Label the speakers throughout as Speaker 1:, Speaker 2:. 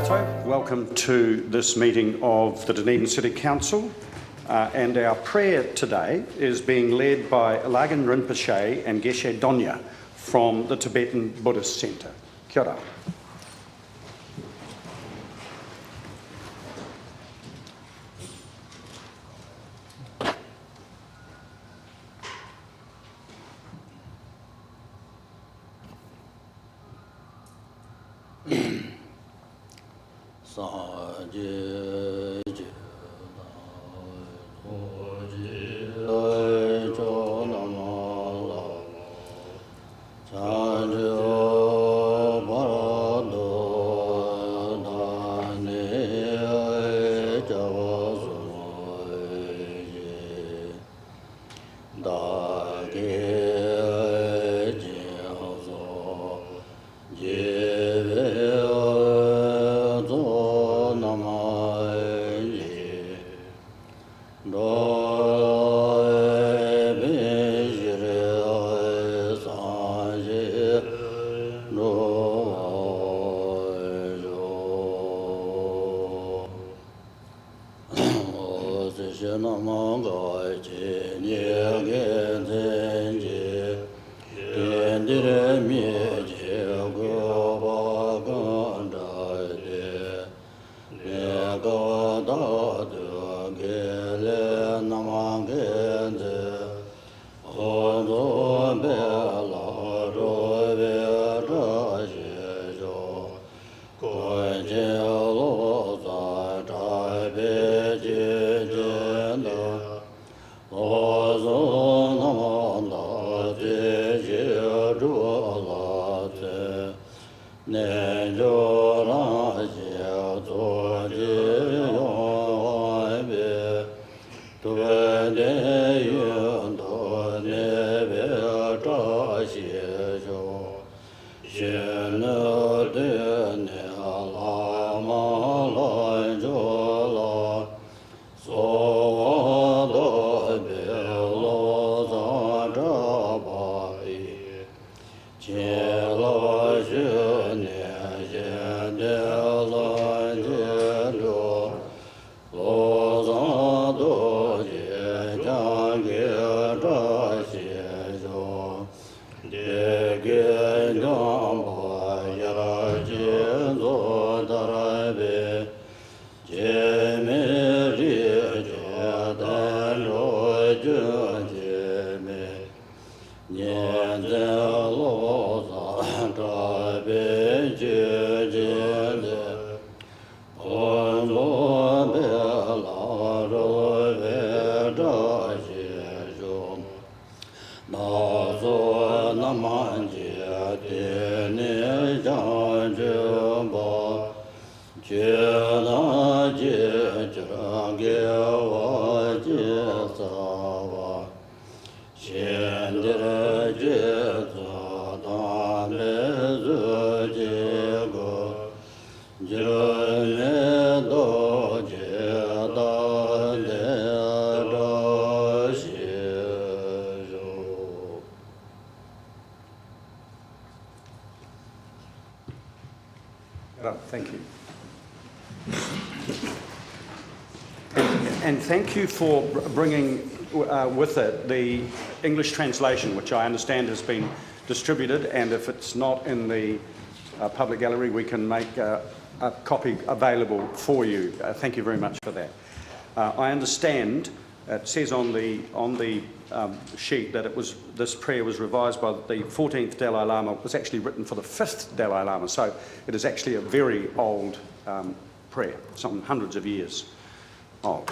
Speaker 1: Tātou. Welcome to this meeting of the Dunedin City Council. And our prayer today is being led by Lagan Rinpoche and Geshe Donya from the Tibetan Buddhist Centre. Kia ora. Thank you. And thank you for bringing with it the English translation, which I understand has been distributed, and if it's not in the public gallery, we can make a copy available for you. Thank you very much for that. I understand it says on the sheet that this prayer was revised by the 14th Dalai Lama. It was actually written for the 5th Dalai Lama, so it is actually a very old prayer, some hundreds of years old.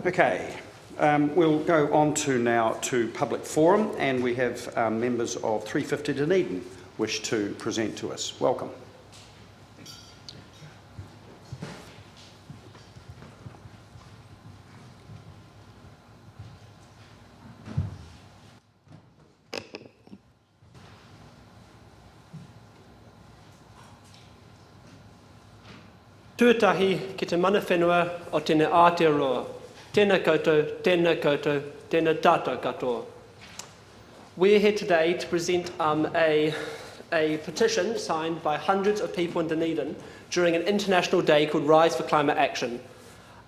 Speaker 1: Okay, we'll go on now to public forum, and we have members of 350 Dunedin wish to present to us. Welcome.
Speaker 2: Tuatahi ki te mana whenua o tēnei Aotearoa. Tēnā koutou, tēnā koutou, tēnā tātou katoa. We're here today to present a a petition signed by hundreds of people in Dunedin during an international day called Rise for Climate Action.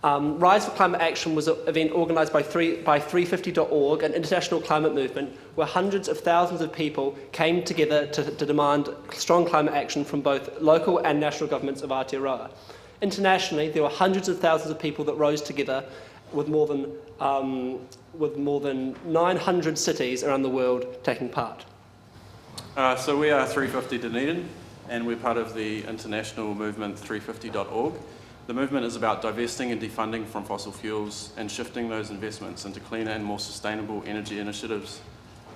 Speaker 2: Rise for Climate Action was an event organised by 350.org, an international climate movement, where hundreds of thousands of people came together to demand strong climate action from both local and national governments of Aotearoa. Internationally, there were hundreds of thousands of people that rose together with more than 900 cities around the world taking part.
Speaker 3: So we are 350 Dunedin, and we're part of the international movement 350.org. The movement is about divesting and defunding from fossil fuels and shifting those investments into cleaner and more sustainable energy initiatives.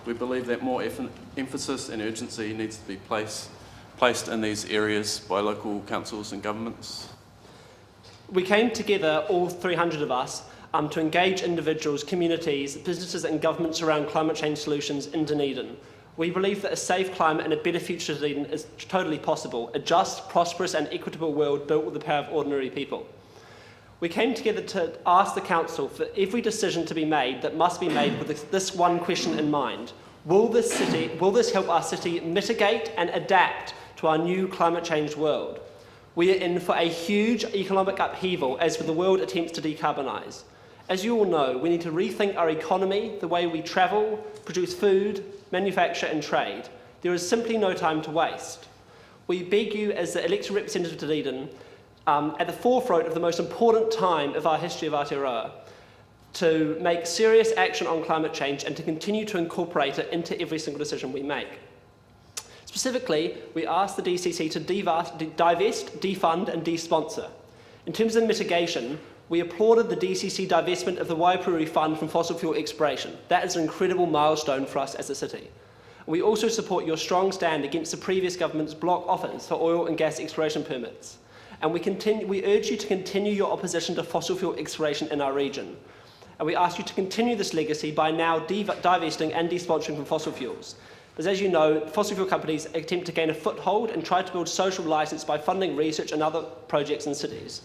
Speaker 3: We believe that more emphasis and urgency needs to be placed in these areas by local councils and governments.
Speaker 2: We came together, all 300 of us, to engage individuals, communities, businesses and governments around climate change solutions in Dunedin. We believe that a safe climate and a better future for Dunedin is totally possible, a just, prosperous and equitable world built with the power of ordinary people. We came together to ask the Council for every decision to be made that must be made with this one question in mind. Will this help our city mitigate and adapt to our new climate change world? We are in for a huge economic upheaval as the world attempts to decarbonise. As you all know, we need to rethink our economy, the way we travel, produce food, manufacture and trade. There is simply no time to waste. We beg you as the elected representative of Dunedin, at the forefront of the most important time of our history of Aotearoa, to make serious action on climate change and to continue to incorporate it into every single decision we make. Specifically, we ask the DCC to divest, defund and de-sponsor. In terms of mitigation, we applauded the DCC divestment of the Waipuru Fund from fossil fuel exploration. That is an incredible milestone for us as a city. We also support your strong stand against the previous government's block offers for oil and gas exploration permits. And we urge you to continue your opposition to fossil fuel exploration in our region. And we ask you to continue this legacy by now divesting and de-sponsoring from fossil fuels. Because as you know, fossil fuel companies attempt to gain a foothold and try to build social licence by funding research and other projects in cities.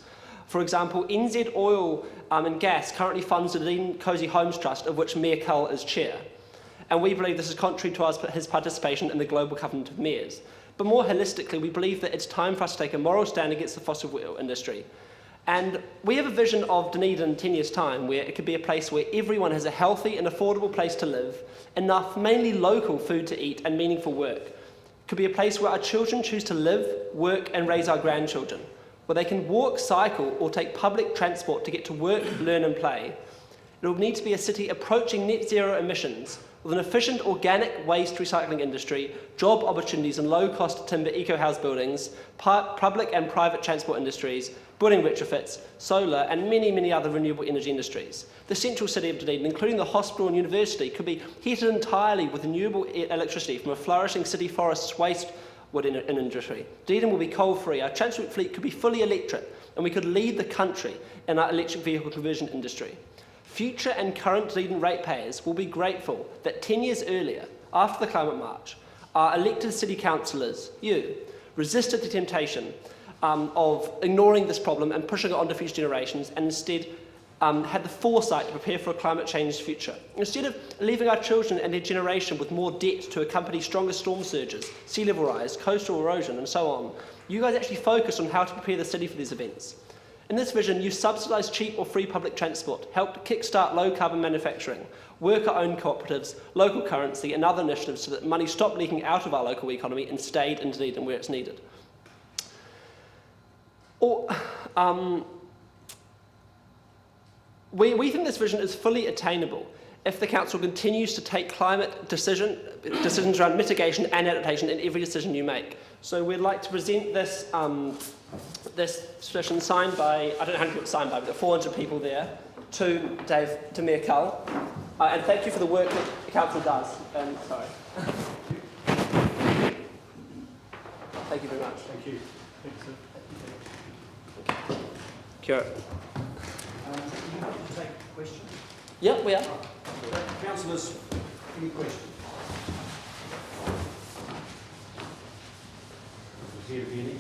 Speaker 2: For example, NZ Oil and Gas currently funds the Dunedin Cosy Homes Trust, of which Mayor Cull is chair. And we believe this is contrary to his participation in the Global Covenant of Mayors. But more holistically, we believe that it's time for us to take a moral stand against the fossil fuel industry. And we have a vision of Dunedin in 10 years' time where it could be a place where everyone has a healthy and affordable place to live, enough mainly local food to eat and meaningful work. It could be a place where our children choose to live, work and raise our grandchildren, where they can walk, cycle or take public transport to get to work, learn and play. It will need to be a city approaching net zero emissions with an efficient organic waste recycling industry, job opportunities in low-cost timber eco-house buildings, public and private transport industries, building retrofits, solar and many, many other renewable energy industries. The central city of Dunedin, including the hospital and university, could be heated entirely with renewable electricity from a flourishing city forest's waste wood industry. Dunedin will be coal-free, our transport fleet could be fully electric, and we could lead the country in our electric vehicle conversion industry. Future and current Dunedin ratepayers will be grateful that 10 years earlier, after the climate march, our elected city councillors, you, resisted the temptation of ignoring this problem and pushing it onto future generations, and instead had the foresight to prepare for a climate change future. Instead of leaving our children and their generation with more debt to accompany stronger storm surges, sea level rise, coastal erosion and so on, you guys actually focused on how to prepare the city for these events. In this vision, you subsidise cheap or free public transport, helped kickstart low-carbon manufacturing, worker-owned cooperatives, local currency and other initiatives so that money stopped leaking out of our local economy and stayed in Dunedin where it's needed. We think this vision is fully attainable if the Council continues to take climate decisions around mitigation and adaptation in every decision you make. So we'd like to present this this petition signed by, I don't know how many people it's signed by, but there are 400 people there, to Mayor Cull. And thank you for the work that the Council does. Sorry. Thank you very much.
Speaker 1: Thank you. Thanks, sir.
Speaker 2: Kia ora.
Speaker 1: You happy to take questions?
Speaker 2: Yeah, we are.
Speaker 1: Councillors, any questions?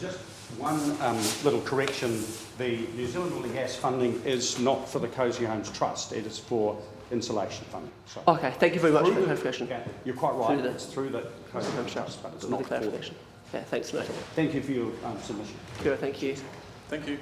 Speaker 1: Just one little correction. The New Zealand Oil and Gas funding is not for the Cosy Homes Trust. It is for insulation funding. So
Speaker 2: Okay, thank you very much for
Speaker 1: through
Speaker 2: the
Speaker 1: the-
Speaker 2: clarification.
Speaker 1: yeah, you're quite right.
Speaker 2: Through the-
Speaker 1: It's through the COVID trust, but it's
Speaker 2: With
Speaker 1: not
Speaker 2: the
Speaker 1: for them.
Speaker 2: clarification. Yeah, thanks for noting.
Speaker 1: Thank you for your submission.
Speaker 2: Good, thank you.
Speaker 3: Thank you.